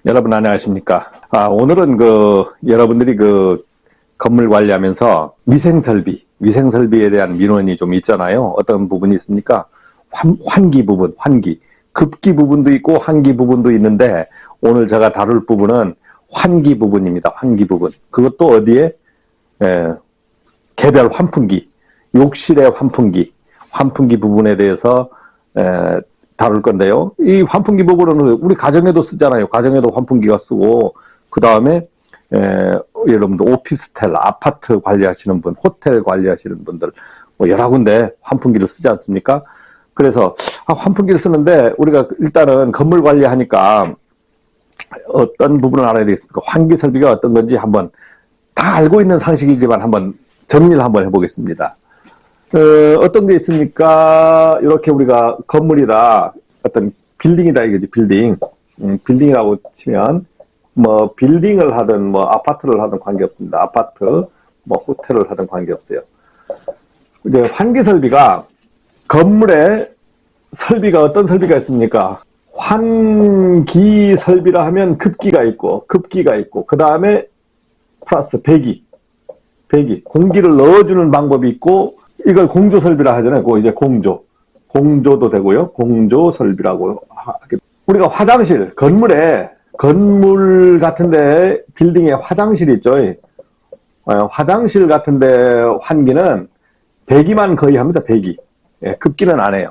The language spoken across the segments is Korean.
여러분 안녕하십니까? 오늘은 여러분들이 건물 관리하면서 위생설비에 대한 민원이 좀 있잖아요. 어떤 부분이 있습니까? 환기 부분, 급기 부분도 있고 환기 부분도 있는데 오늘 제가 다룰 부분은 환기 부분입니다. 환기 부분. 그것도 어디에? 개별 환풍기, 욕실의 환풍기 부분에 대해서 다룰 건데요. 이 환풍기 부분은 우리 가정에도 쓰잖아요. 가정에도 환풍기가 쓰고, 그 다음에 여러분들 오피스텔, 아파트 관리하시는 분, 호텔 관리하시는 분들 뭐 여러 군데 환풍기를 쓰지 않습니까? 그래서 환풍기를 쓰는데 우리가 일단은 건물 관리하니까 어떤 부분을 알아야 되겠습니까? 환기 설비가 어떤 건지 한번 다 알고 있는 상식이지만 한번 정리를 한번 해보겠습니다. 어떤 게 있습니까? 이렇게 우리가 건물이다, 어떤 빌딩이다 이거지, 빌딩. 빌딩이라고 치면, 뭐, 빌딩을 하든, 뭐, 아파트를 하든 관계없습니다. 아파트, 뭐, 호텔을 하든 관계없어요. 이제 환기 설비가, 건물에 설비가 어떤 설비가 있습니까? 환기 설비라 하면 급기가 있고, 그 다음에 플러스 배기. 공기를 넣어주는 방법이 있고, 이걸 공조 설비라 하잖아요. 그거 이제 공조도 되고요. 공조 설비라고 하게. 우리가 화장실, 건물 같은데 빌딩에 화장실이 있죠. 화장실 같은데 환기는 배기만 거의 합니다. 배기. 급기는 안 해요.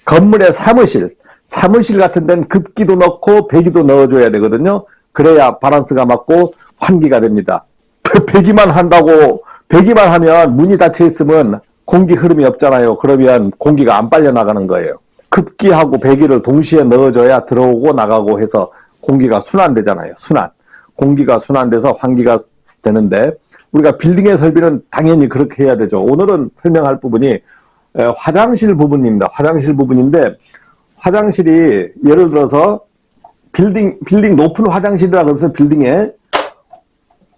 건물의 사무실 같은 데는 급기도 넣고 배기도 넣어줘야 되거든요. 그래야 바란스가 맞고 환기가 됩니다. 배기만 하면 문이 닫혀 있으면 공기 흐름이 없잖아요. 그러면 공기가 안 빨려 나가는 거예요. 급기하고 배기를 동시에 넣어줘야 들어오고 나가고 해서 공기가 순환되잖아요. 공기가 순환돼서 환기가 되는데, 우리가 빌딩의 설비는 당연히 그렇게 해야 되죠. 오늘은 설명할 부분이 화장실 부분입니다. 화장실 부분인데, 화장실이 예를 들어서 빌딩 높은 화장실이라 그러면서 빌딩에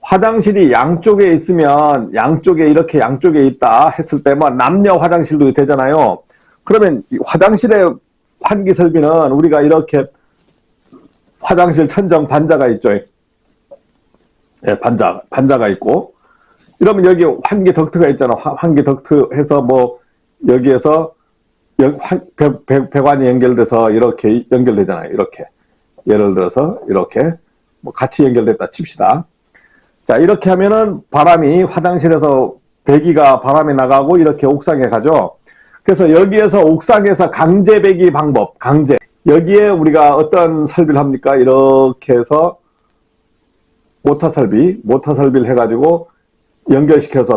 화장실이 양쪽에 있으면 양쪽에 있다 했을 때 뭐 남녀 화장실도 되잖아요. 그러면 화장실의 환기 설비는 우리가 이렇게 화장실 천정 반자가 있죠. 반자가 있고, 이러면 여기 환기 덕트가 있잖아. 환기 덕트 해서 뭐 여기에서 배관이 연결돼서 이렇게 연결되잖아요. 이렇게 예를 들어서 이렇게 뭐 같이 연결됐다 칩시다. 자, 이렇게 하면은 화장실에서 배기가 바람이 나가고 이렇게 옥상에 가죠. 그래서 여기에서 옥상에서 강제 배기 방법, 여기에 우리가 어떤 설비를 합니까? 이렇게 해서 모터 설비를 해가지고 연결시켜서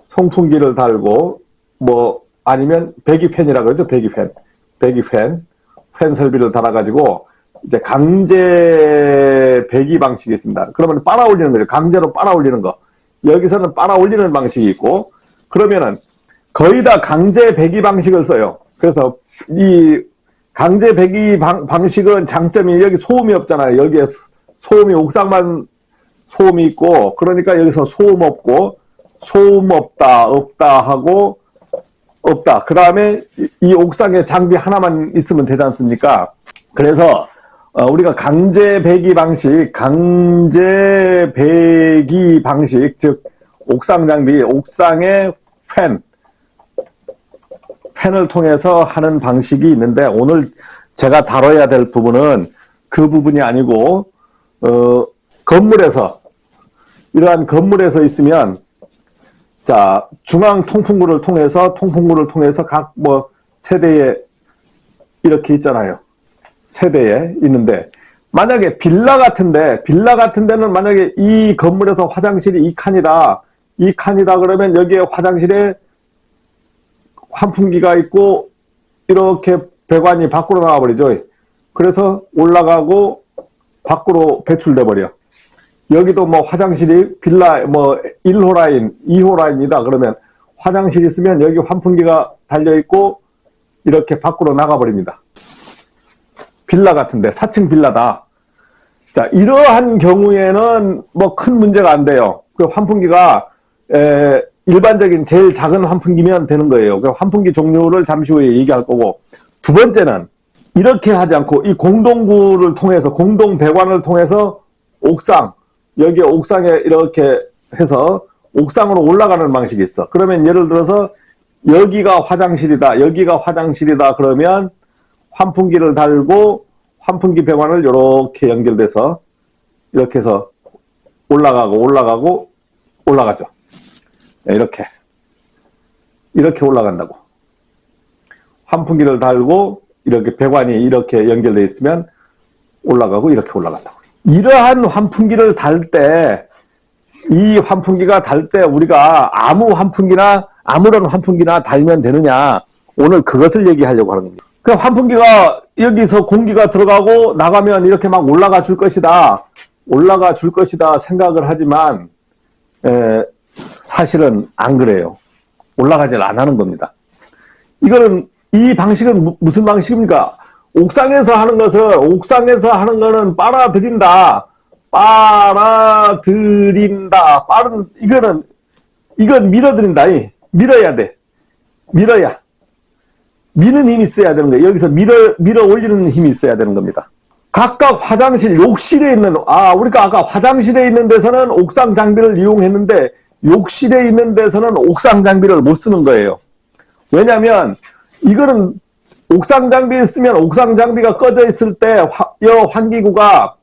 송풍기를 달고, 뭐, 아니면 배기팬이라고 그러죠. 팬 설비를 달아가지고, 이제 강제 배기 방식이 있습니다. 그러면 빨아올리는 거죠. 강제로 빨아올리는 거. 여기서는 빨아올리는 방식이 있고, 그러면은 거의 다 강제 배기 방식을 써요. 그래서 이 강제 배기 방식은 장점이 여기 소음이 없잖아요. 여기에 옥상만 소음이 있고, 그러니까 여기서 소음 없고, 소음 없다 하고, 없다. 그 다음에 이 옥상에 장비 하나만 있으면 되지 않습니까? 그래서 우리가 강제 배기 방식, 즉 옥상 장비, 옥상의 팬을 통해서 하는 방식이 있는데, 오늘 제가 다뤄야 될 부분은 그 부분이 아니고, 이러한 건물에서 있으면, 자, 중앙 통풍구를 통해서 각 뭐 세대에 이렇게 있잖아요. 세대에 있는데, 만약에 빌라 같은 데는 만약에 이 건물에서 화장실이 이 칸이다 그러면 여기에 화장실에 환풍기가 있고 이렇게 배관이 밖으로 나와버리죠. 그래서 올라가고 밖으로 배출돼 버려. 여기도 뭐 화장실이 빌라 뭐 1호 라인, 2호 라인이다 그러면 화장실이 있으면 여기 환풍기가 달려 있고 이렇게 밖으로 나가 버립니다. 빌라 같은데, 4층 빌라다. 자, 이러한 경우에는 뭐 큰 문제가 안 돼요. 그 환풍기가 일반적인 제일 작은 환풍기면 되는 거예요. 그 환풍기 종류를 잠시 후에 얘기할 거고, 두 번째는 이렇게 하지 않고 이 공동구를 통해서, 공동 배관을 통해서 옥상, 여기 옥상에 이렇게 해서 옥상으로 올라가는 방식이 있어. 그러면 예를 들어서 여기가 화장실이다, 여기가 화장실이다 그러면 환풍기를 달고 환풍기 배관을 이렇게 연결돼서 이렇게 해서 올라가고 올라가죠. 이렇게 올라간다고. 환풍기를 달고 이렇게 배관이 이렇게 연결되어 있으면 올라가고 이렇게 올라간다고. 이러한 환풍기를 달 때, 이 환풍기가 달 때 우리가 아무런 환풍기나 달면 되느냐, 오늘 그것을 얘기하려고 하는 겁니다. 그 환풍기가 여기서 공기가 들어가고 나가면 이렇게 막 올라가 줄 것이다 생각을 하지만 사실은 안 그래요. 올라가질 안 하는 겁니다. 이 방식은 무슨 방식입니까? 옥상에서 하는 거는 빨아들인다. 이건 밀어드린다. 밀어야 돼. 미는 힘이 있어야 되는 거예요. 여기서 밀어 올리는 힘이 있어야 되는 겁니다. 각각 화장실, 욕실에 있는, 우리가 아까 화장실에 있는 데서는 옥상 장비를 이용했는데, 욕실에 있는 데서는 옥상 장비를 못 쓰는 거예요. 왜냐면, 이거는 옥상 장비에 쓰면 옥상 장비가 꺼져 있을 때, 환기구가,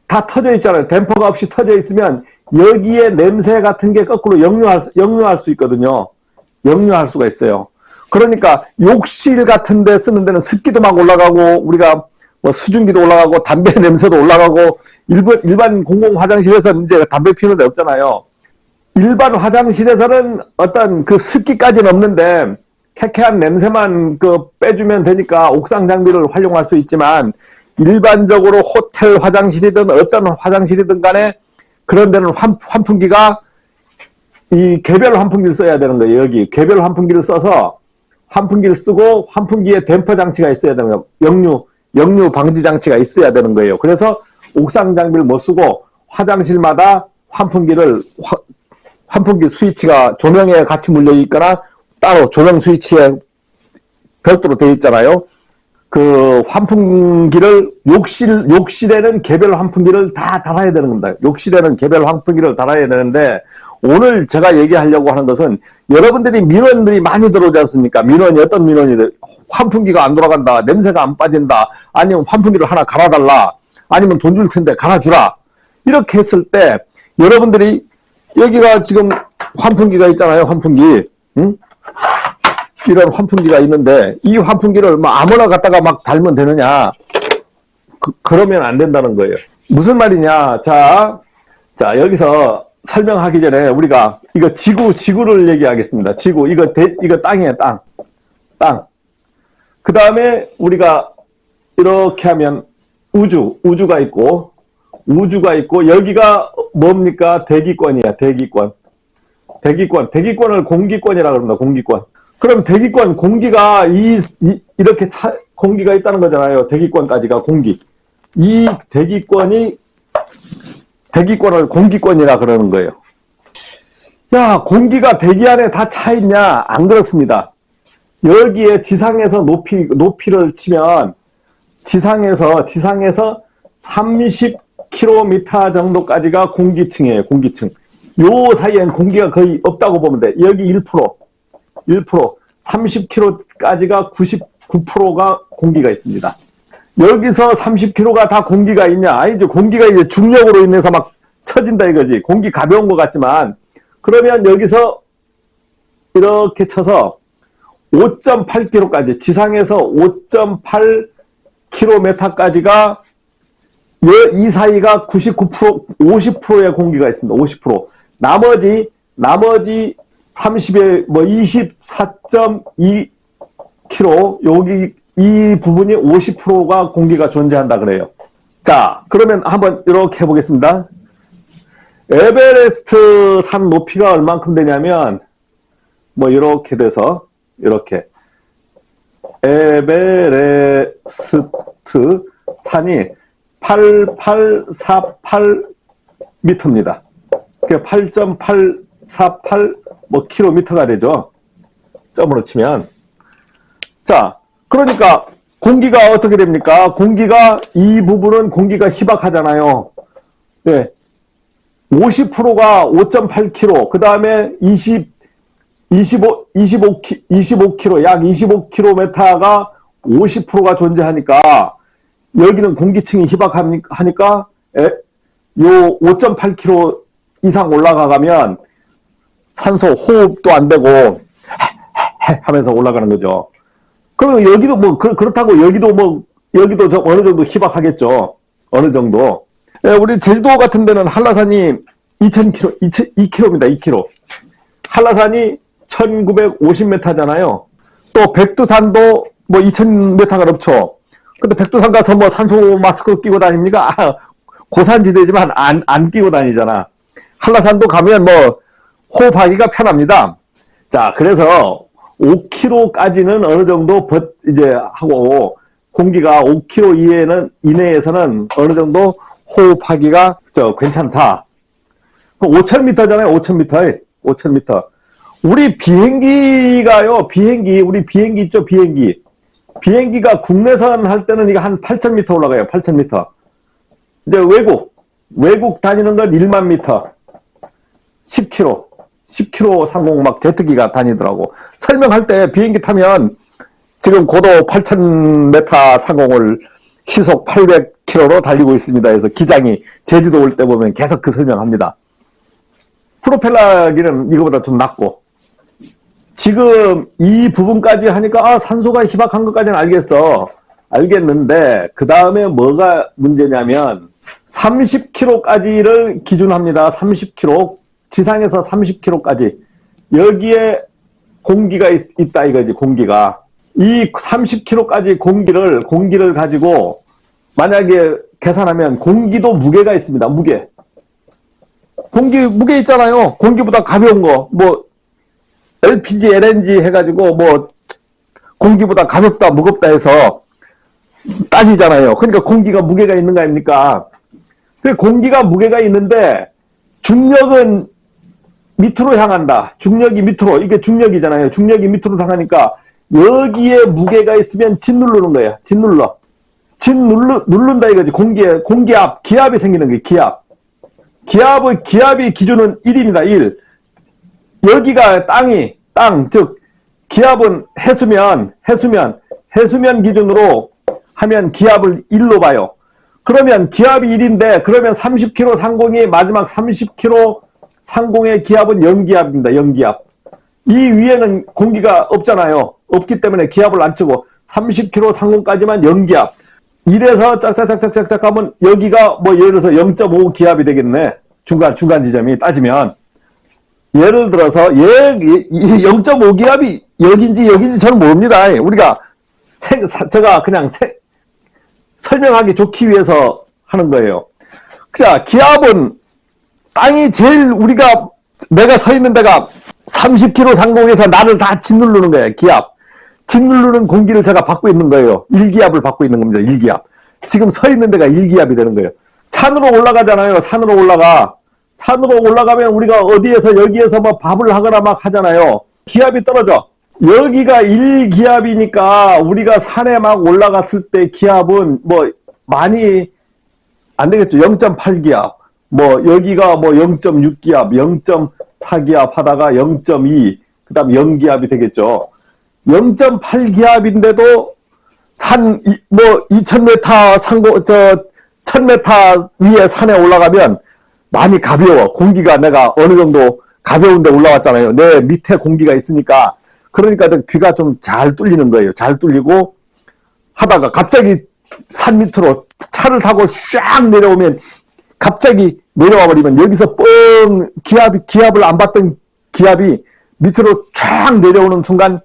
다 터져 있잖아요. 댐퍼가 없이 터져 있으면, 여기에 냄새 같은 게 거꾸로 역류할 수 있거든요. 역류할 수가 있어요. 그러니까 욕실 같은 데 쓰는 데는 습기도 막 올라가고 우리가 뭐 수증기도 올라가고 담배 냄새도 올라가고 일반 공공 화장실에서는 이제 담배 피우는 데 없잖아요. 일반 화장실에서는 어떤 그 습기까지는 없는데 쾌쾌한 냄새만 빼주면 되니까 옥상 장비를 활용할 수 있지만 일반적으로 호텔 화장실이든 어떤 화장실이든 간에 그런 데는 환풍기가 이 개별 환풍기를 써야 되는 거예요. 여기 개별 환풍기를 써서 환풍기를 쓰고 환풍기에 댐퍼 장치가 있어야 되는 거예요. 역류 방지 장치가 있어야 되는 거예요. 그래서 옥상 장비를 못 쓰고 화장실마다 환풍기 스위치가 조명에 같이 물려 있거나 따로 조명 스위치에 별도로 되어 있잖아요. 그 환풍기를 욕실에는 개별 환풍기를 다 달아야 되는 겁니다. 욕실에는 개별 환풍기를 달아야 되는데 오늘 제가 얘기하려고 하는 것은 여러분들이 민원들이 많이 들어오지 않습니까? 어떤 민원이들 환풍기가 안 돌아간다, 냄새가 안 빠진다, 아니면 환풍기를 하나 갈아달라, 아니면 돈 줄 텐데 갈아주라. 이렇게 했을 때 여러분들이 여기가 지금 환풍기가 있잖아요. 환풍기. 응? 이런 환풍기가 있는데 이 환풍기를 아무나 갖다가 막 달면 되느냐? 그러면 안 된다는 거예요. 무슨 말이냐? 자 여기서 설명하기 전에 우리가 이거 지구를 얘기하겠습니다. 지구 이거 땅이에요. 땅. 그 다음에 우리가 이렇게 하면 우주가 있고 여기가 뭡니까? 대기권이야. 대기권을 공기권이라고 합니다. 공기권. 그럼 대기권, 공기가 이렇게 공기가 있다는 거잖아요. 대기권까지가 공기. 이 대기권을 공기권이라 그러는 거예요. 야, 공기가 대기 안에 다 차 있냐? 안 그렇습니다. 여기에 지상에서 높이를 치면 지상에서 30km 정도까지가 공기층이에요. 공기층. 요 사이엔 공기가 거의 없다고 보면 돼. 여기 1%, 30km까지가 99%가 공기가 있습니다. 여기서 30km가 다 공기가 있냐? 아니죠. 공기가 이제 중력으로 인해서 막 처진다 이거지. 공기 가벼운 것 같지만, 그러면 여기서 이렇게 쳐서 5.8km까지, 지상에서 5.8km까지가 이 사이가 99%, 50%의 공기가 있습니다. 50%. 나머지 30에 24.2km, 여기 이 부분이 50%가 공기가 존재한다 그래요. 자, 그러면 한번 이렇게 해보겠습니다. 에베레스트 산 높이가 얼만큼 되냐면 이렇게 돼서 이렇게 에베레스트 산이 8848m입니다. 8.848 킬로미터가 되죠. 점으로 치면. 자, 그러니까 공기가 어떻게 됩니까? 공기가, 이 부분은 공기가 희박하잖아요. 네. 50%가 5.8km, 그 다음에 25km, 약 25km가 50%가 존재하니까, 여기는 공기층이 희박하니까, 요 5.8km 이상 올라가면 산소 호흡도 안 되고, 하면서 올라가는 거죠. 그럼 여기도 뭐, 그렇다고 여기도 좀 어느 정도 희박하겠죠. 어느 정도. 우리 제주도 같은 데는 한라산이 2km입니다, 2km. 한라산이 1950m잖아요. 또 백두산도 뭐 2000m가 넘죠. 근데 백두산 가서 뭐 산소 마스크 끼고 다닙니까? 고산지대지만 안 끼고 다니잖아. 한라산도 가면 뭐 호흡하기가 편합니다. 자, 그래서 5km까지는 어느 정도 이제 하고, 공기가 5km 이내에서는 어느 정도 호흡하기가 괜찮다. 5,000m잖아요, 5,000m. 5,000m. 우리 비행기가요, 우리 비행기 있죠, 비행기. 비행기가 국내선 할 때는 이게 한 8,000m 올라가요, 8,000m. 이제 외국 다니는 건 1만 미터. 10km 상공 막 제트기가 다니더라고. 설명할 때 비행기 타면 지금 고도 8,000m 상공을 시속 800km로 달리고 있습니다. 그래서 기장이 제주도 올 때 보면 계속 그 설명합니다. 프로펠러기는 이거보다 좀 낮고. 지금 이 부분까지 하니까 산소가 희박한 것까지는 알겠는데 그 다음에 뭐가 문제냐면 30km까지를 기준합니다. 30km. 지상에서 30km까지. 여기에 공기가 있다 이거지, 공기가. 이 30km까지 공기를 가지고 만약에 계산하면 공기도 무게가 있습니다. 무게 있잖아요. 공기보다 가벼운 거, 뭐 LPG, LNG 해가지고 뭐 공기보다 가볍다, 무겁다 해서 따지잖아요. 그러니까 공기가 무게가 있는 거 아닙니까? 공기가 무게가 있는데 중력은 밑으로 향한다. 중력이 밑으로, 이게 중력이잖아요. 중력이 밑으로 향하니까 여기에 무게가 있으면 짓누르는 거예요. 누른다 이거지. 공기압, 기압이 생기는 거예요. 기압의 기준은 1입니다. 1. 여기가 즉 기압은 해수면 기준으로 하면 기압을 1로 봐요. 그러면 기압이 1인데 그러면 30km 상공이 마지막 30km 상공의 기압은 0기압입니다. 0기압. 이 위에는 공기가 없잖아요. 없기 때문에 기압을 안 치고 30km 상공까지만 0기압. 이래서 짝짝짝짝짝 하면 여기가 뭐 예를 들어서 0.5기압이 되겠네. 중간 지점이 따지면. 예를 들어서 0.5기압이 여기인지 저는 모릅니다. 우리가 제가 그냥 설명하기 좋기 위해서 하는 거예요. 자, 기압은 땅이 제일 내가 서 있는 데가 30km 상공에서 나를 다 짓누르는 거예요. 기압. 짓누르는 공기를 제가 받고 있는 거예요. 1기압을 받고 있는 겁니다. 1기압. 지금 서 있는 데가 1기압이 되는 거예요. 산으로 올라가잖아요. 산으로 올라가면 우리가 여기에서 뭐 밥을 하거나 막 하잖아요. 기압이 떨어져. 여기가 1기압이니까 우리가 산에 막 올라갔을 때 기압은 뭐 많이 안 되겠죠. 0.8기압. 뭐 여기가 뭐 0.6기압, 0.4기압 하다가 0.2, 그 다음 0기압이 되겠죠. 0.8기압인데도 2000m 1000m 위에 산에 올라가면 많이 가벼워. 공기가 내가 어느 정도 가벼운데 올라왔잖아요. 내 밑에 공기가 있으니까. 그러니까 귀가 좀 잘 뚫리는 거예요. 잘 뚫리고 하다가 갑자기 산 밑으로 차를 타고 쫙 내려오면 갑자기 내려와 버리면 여기서 기압을 안 받던 기압이 밑으로 쫙 내려오는 순간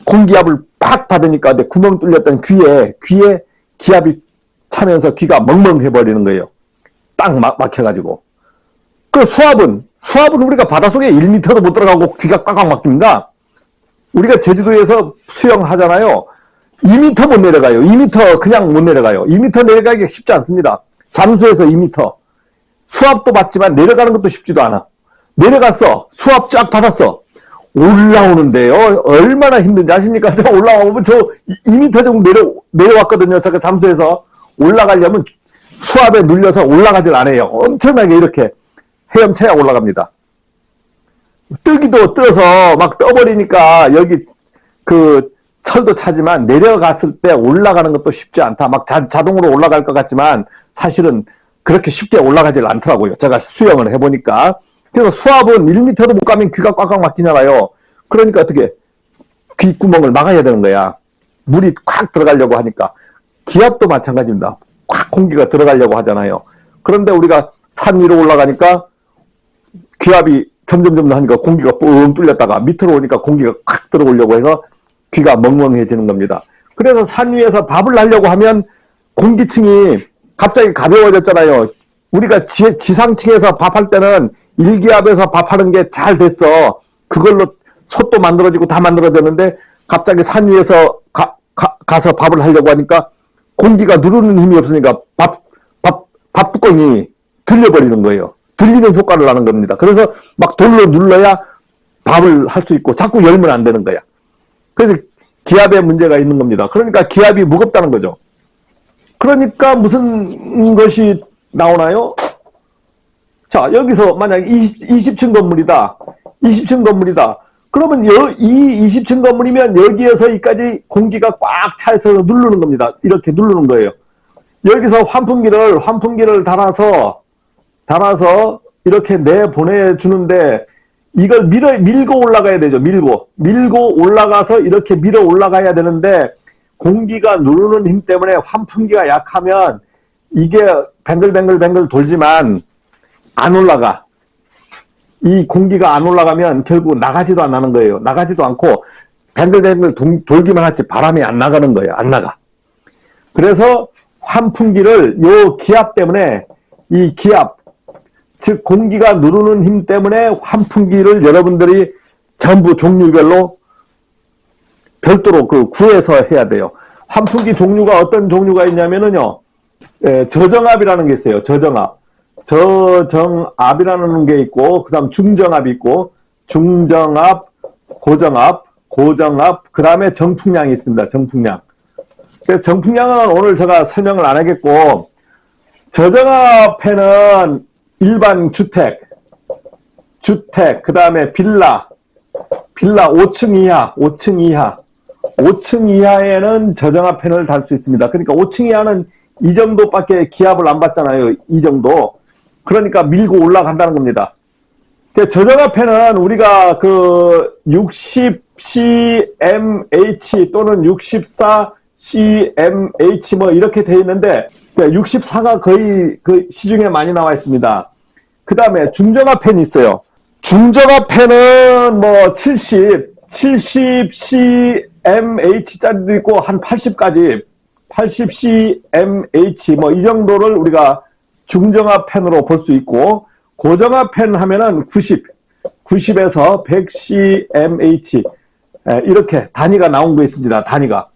공기압을 팍 받으니까 내 구멍 뚫렸던 귀에 기압이 차면서 귀가 멍멍해 버리는 거예요. 딱 막혀가지고. 그 수압은 우리가 바닷속에 1m도 못 들어가고 귀가 꽉꽉 막힙니다. 우리가 제주도에서 수영하잖아요. 2m 못 내려가요. 2m 그냥 못 내려가요. 2m 내려가기가 쉽지 않습니다. 잠수해서 2m. 수압도 받지만 내려가는 것도 쉽지도 않아. 내려갔어. 수압 쫙 받았어. 올라오는데요. 얼마나 힘든지 아십니까? 저 올라오면 저 2m 정도 내려왔거든요. 제가 잠수해서 올라가려면 수압에 눌려서 올라가질 않아요. 엄청나게 이렇게 헤엄쳐야 올라갑니다. 뜨기도 떠서 막 떠버리니까 여기 그 철도 차지만 내려갔을 때 올라가는 것도 쉽지 않다. 막 자동으로 올라갈 것 같지만 사실은 그렇게 쉽게 올라가질 않더라고요. 제가 수영을 해보니까. 그래서 수압은 1m도 못 가면 귀가 꽉꽉 막히잖아요. 그러니까 어떻게 귓구멍을 막아야 되는 거야. 물이 콱 들어가려고 하니까. 기압도 마찬가지입니다. 콱 공기가 들어가려고 하잖아요. 그런데 우리가 산 위로 올라가니까 기압이 점점 하니까 공기가 뻥 뚫렸다가 밑으로 오니까 공기가 콱 들어오려고 해서 귀가 멍멍해지는 겁니다. 그래서 산 위에서 밥을 하려고 하면 공기층이 갑자기 가벼워졌잖아요. 우리가 지상층에서 밥할 때는 일기압에서 밥하는 게 잘 됐어. 그걸로 솥도 만들어지고 다 만들어졌는데 갑자기 산 위에서 가서 밥을 하려고 하니까 공기가 누르는 힘이 없으니까 밥 뚜껑이 들려버리는 거예요. 들리는 효과를 나는 겁니다. 그래서 막 돌로 눌러야 밥을 할 수 있고 자꾸 열면 안 되는 거야. 그래서 기압에 문제가 있는 겁니다. 그러니까 기압이 무겁다는 거죠. 그러니까 무슨 것이 나오나요? 자, 여기서 만약 20층 건물이다. 20층 건물이다. 그러면 이 20층 건물이면 여기에서 여기까지 공기가 꽉 차서 누르는 겁니다. 이렇게 누르는 거예요. 여기서 환풍기를 달아서 이렇게 내보내주는데 이걸 밀고 올라가야 되죠. 밀고 올라가서 이렇게 밀어 올라가야 되는데 공기가 누르는 힘 때문에 환풍기가 약하면 이게 뱅글뱅글 돌지만 안 올라가. 이 공기가 안 올라가면 결국 나가지도 안 하는 거예요. 나가지도 않고 뱅글뱅글 돌기만 하지 바람이 안 나가는 거예요. 안 나가. 그래서 환풍기를 요 기압 때문에 이 기압, 즉 공기가 누르는 힘 때문에 환풍기를 여러분들이 전부 종류별로 별도로 구해서 해야 돼요. 환풍기 종류가 어떤 종류가 있냐면은요, 저정압이라는 게 있어요. 저정압이라는 게 있고, 그 다음 중정압이 있고, 중정압, 고정압, 그 다음에 정풍량이 있습니다. 정풍량. 정풍량은 오늘 제가 설명을 안 하겠고, 저정압에는 일반 주택, 그 다음에 빌라 5층 이하에는 저정압 팬을 달 수 있습니다. 그러니까 5층 이하는 이 정도밖에 기압을 안 받잖아요. 이 정도. 그러니까 밀고 올라간다는 겁니다. 저정압 팬은 우리가 60cmh 또는 64cmh 뭐 이렇게 돼 있는데 64가 거의 시중에 많이 나와 있습니다. 그 다음에 중정압 팬이 있어요. 중정압 팬은 뭐 70cmh짜리도 있고 한 80까지 80cmh 뭐 이 정도를 우리가 중정압 팬으로 볼 수 있고, 고정압 팬 하면은 90에서 100cmh 이렇게 단위가 나온 거 있습니다. 단위가.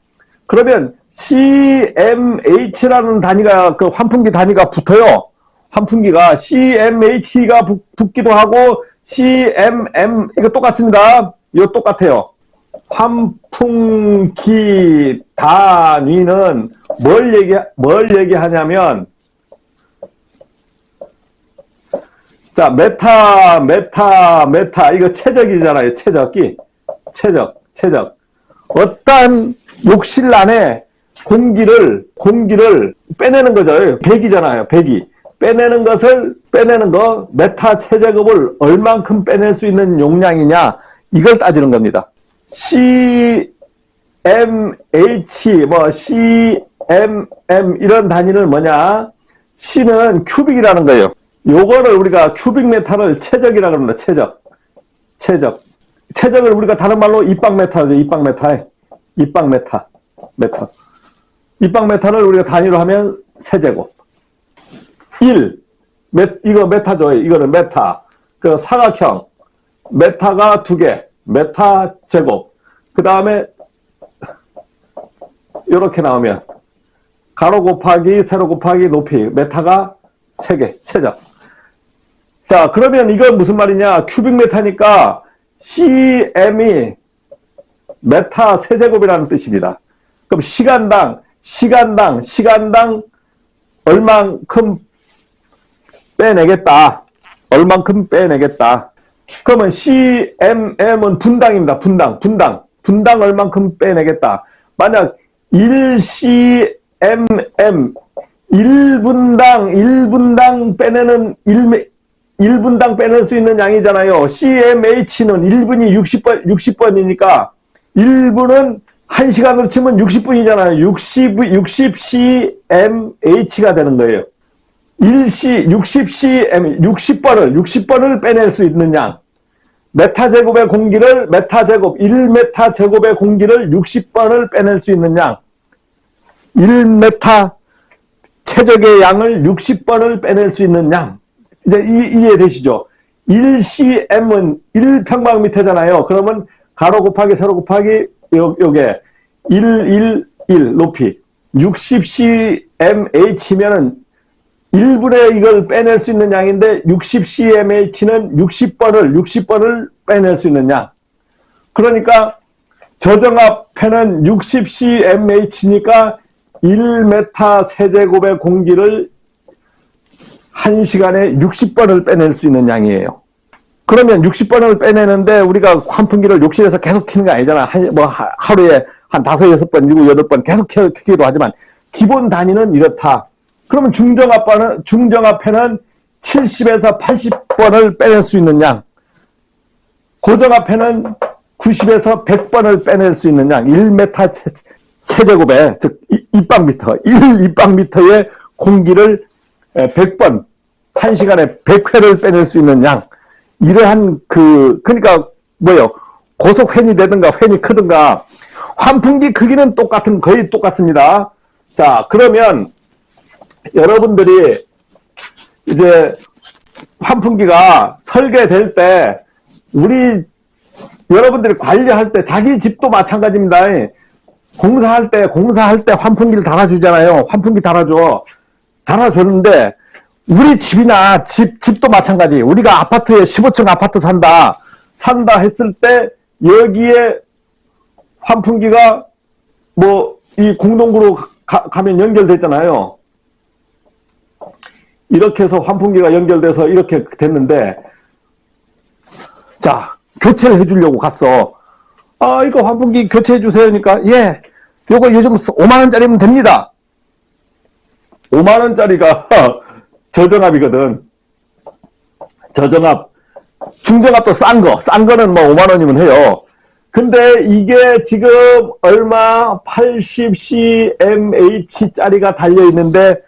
그러면 cmh라는 단위가 환풍기 단위가 붙어요. 환풍기가 cmh가 붙기도 하고 cmm 이거 똑같습니다. 이거 똑같아요. 환풍기 단위는 뭘 얘기하냐면, 자, 메타 이거 최적이잖아요. 최적. 어떠한 욕실 안에 공기를 빼내는 거죠. 배기잖아요. 배기. 빼내는 거 메타 최저급을 얼만큼 빼낼 수 있는 용량이냐, 이걸 따지는 겁니다. CMH, CMM 이런 단위는 뭐냐? C는 큐빅이라는 거예요. 요거를 우리가 큐빅메타를 최적이라고 합니다. 최적을 우리가 다른 말로 입방메타죠. 입방메타를 우리가 단위로 하면 세제곱. 이거 메타죠. 이거는 메타. 사각형. 메타가 2개. 메타 제곱. 그 다음에 이렇게 나오면 가로 곱하기 세로 곱하기 높이. 메타가 3개. 최적. 자, 그러면 이건 무슨 말이냐? 큐빅 메타니까 CM이 메타 세제곱이라는 뜻입니다. 그럼 시간당 얼만큼 빼내겠다. 얼만큼 빼내겠다. 그러면 CMM은 분당입니다. 분당 얼만큼 빼내겠다. 만약 1CMM 1분당 빼내는 1분당 빼낼 수 있는 양이잖아요. CMH는 1분이 60번이니까 1분은 1시간으로 치면 60분이잖아요. 60CMH가 되는 거예요. 60번을 빼낼 수 있는 양. 메타제곱의 공기를 1메타제곱의 공기를 60번을 빼낼 수 있는 양. 1메타 최적의 양을 60번을 빼낼 수 있는 양. 이제 이해되시죠? 1cm은 1평방미터잖아요. 그러면 가로 곱하기 세로 곱하기 요게 1 높이 60cmh면은 1분의 이걸 빼낼 수 있는 양인데 60cmh는 60번을 빼낼 수 있는 양. 그러니까 저정압팬은 60cmh니까 1m 세제곱의 공기를 1시간에 60번을 빼낼 수 있는 양이에요. 그러면 60번을 빼내는데 우리가 환풍기를 욕실에서 계속 키는 게 아니잖아. 하루에 한 5, 6번, 7, 8번 계속 키기도 하지만 기본 단위는 이렇다. 그러면 중정압팬은 70에서 80번을 빼낼 수 있는 양. 고정압팬은 90에서 100번을 빼낼 수 있는 양. 1m 세제곱에, 즉 입방미터, 1입방미터의 공기를 100번, 1시간에 100회를 빼낼 수 있는 양. 이러한 그러니까 뭐예요? 고속 팬이 되든가 팬이 크든가 환풍기 크기는 거의 똑같습니다. 자, 그러면 여러분들이 이제 환풍기가 설계될 때 여러분들이 관리할 때 자기 집도 마찬가지입니다. 공사할 때 환풍기를 달아주잖아요. 환풍기 달아줬는데 우리 집이나 집도 마찬가지. 우리가 아파트에 15층 아파트 산다 했을 때 여기에 환풍기가 이 공동구로 가면 연결됐잖아요. 이렇게 해서 환풍기가 연결돼서 이렇게 됐는데, 자, 교체를 해주려고 갔어. 아, 이거 환풍기 교체해 주세요. 그러니까, 예, 요거 요즘 5만원짜리면 됩니다. 5만원짜리가 저정압이거든. 저정압. 중정압도 싼 거는 5만원이면 해요. 근데 이게 지금 얼마 80cmh짜리가 달려있는데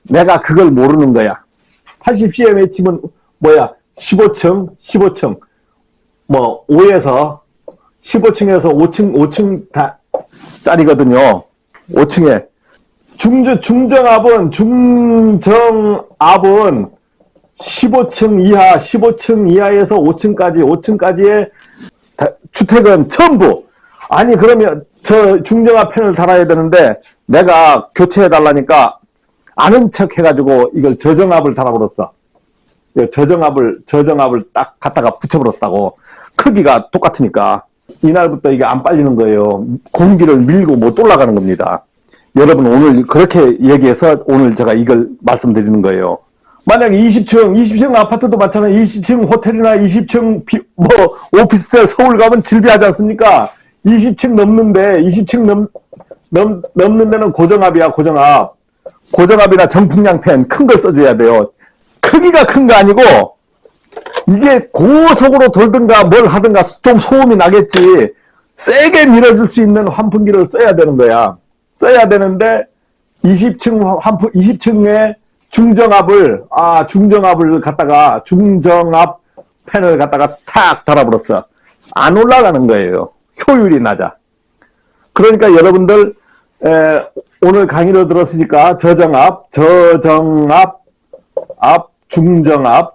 내가 그걸 모르는 거야. 80cmh면 뭐야? 15층 5에서 15층에서 5층 짜리거든요. 5층에. 중정압은 15층 이하에서 5층까지의 주택은 전부. 아니, 그러면 저 중정압 팬을 달아야 되는데 내가 교체해 달라니까 아는 척 해가지고 이걸 저정압을 달아버렸어. 저정압을 딱 갖다가 붙여버렸다고. 크기가 똑같으니까. 이날부터 이게 안 빨리는 거예요. 공기를 밀고 못 올라가는 겁니다. 여러분, 오늘 그렇게 얘기해서 오늘 제가 이걸 말씀드리는 거예요. 만약 20층 아파트도 마찬가지, 20층 호텔이나 20층 오피스텔 서울 가면 질비하지 않습니까? 20층 넘는데, 20층 넘는 데는 고정압이야, 고정압. 고정압이나 정풍량 팬 큰 걸 써줘야 돼요. 크기가 큰 거 아니고 이게 고속으로 돌든가 뭘 하든가 좀 소음이 나겠지. 세게 밀어줄 수 있는 환풍기를 써야 되는 거야. 써야 되는데 20층에 중정압 팬을 갖다가 탁 달아버렸어. 안 올라가는 거예요. 효율이 낮아. 그러니까 여러분들 오늘 강의를 들었으니까 저정압, 중정압,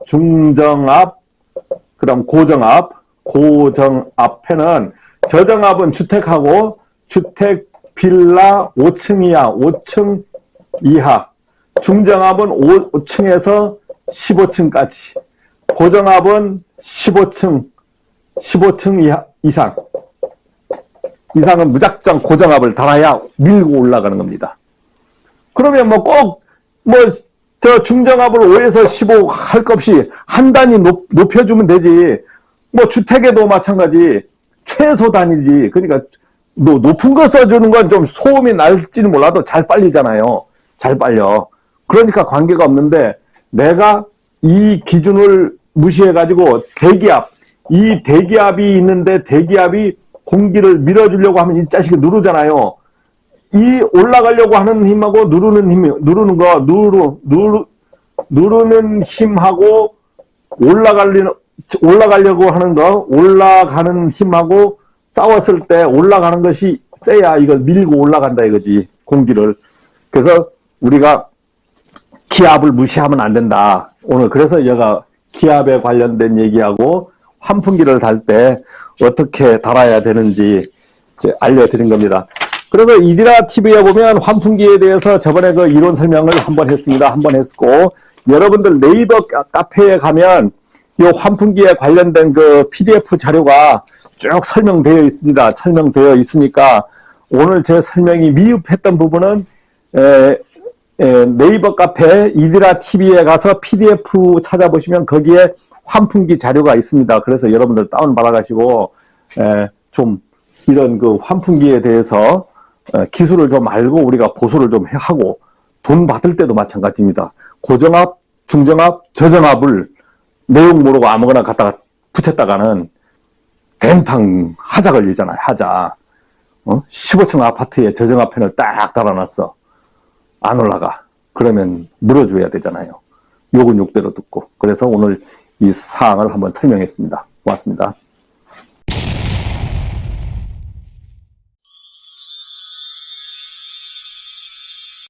그다음 고정압 팬은 저정압은 주택하고 주택 빌라 5층 이하, 5층 이하, 중정압은 5층에서 15층까지, 고정압은 15층 15층 이상은 무작정 고정압을 달아야 밀고 올라가는 겁니다. 그러면 뭐 꼭 저 중정압을 5에서 15 할 것 없이 한 단위 높여주면 되지. 뭐 주택에도 마찬가지 최소 단위지. 그러니까 높은 거 써주는 건 좀 소음이 날지는 몰라도 잘 빨리잖아요. 잘 빨려. 그러니까 관계가 없는데 내가 이 기준을 무시해가지고 이 대기압이 있는데 대기압이 공기를 밀어주려고 하면 이 자식이 누르잖아요. 이 올라가려고 하는 힘하고 누르는 힘하고 올라가려고 하는 거, 올라가는 힘하고 싸웠을 때 올라가는 것이 세야 이걸 밀고 올라간다 이거지, 공기를. 그래서 우리가 기압을 무시하면 안 된다. 오늘 그래서 얘가 기압에 관련된 얘기하고 환풍기를 달 때 어떻게 달아야 되는지 이제 알려드린 겁니다. 그래서 이디라 TV에 보면 환풍기에 대해서 저번에 그 이론 설명을 한번 했습니다. 한번 했고, 여러분들 네이버 카페에 가면 이 환풍기에 관련된 그 PDF 자료가 쭉 설명되어 있습니다. 설명되어 있으니까 오늘 제 설명이 미흡했던 부분은 네이버 카페 이디라 TV에 가서 PDF 찾아보시면 거기에 환풍기 자료가 있습니다. 그래서 여러분들 다운 받아가시고 좀 이런 그 환풍기에 대해서 기술을 좀 알고 우리가 보수를 좀 하고, 돈 받을 때도 마찬가지입니다. 고정압, 중정압, 저정압을 내용 모르고 아무거나 갖다가 붙였다가는 댕탕 하자 걸리잖아요. 하자. 15층 아파트에 저정압 팬을 딱 달아놨어. 안 올라가. 그러면 물어줘야 되잖아요. 욕은 욕대로 듣고. 그래서 오늘 이 사항을 한번 설명했습니다. 고맙습니다.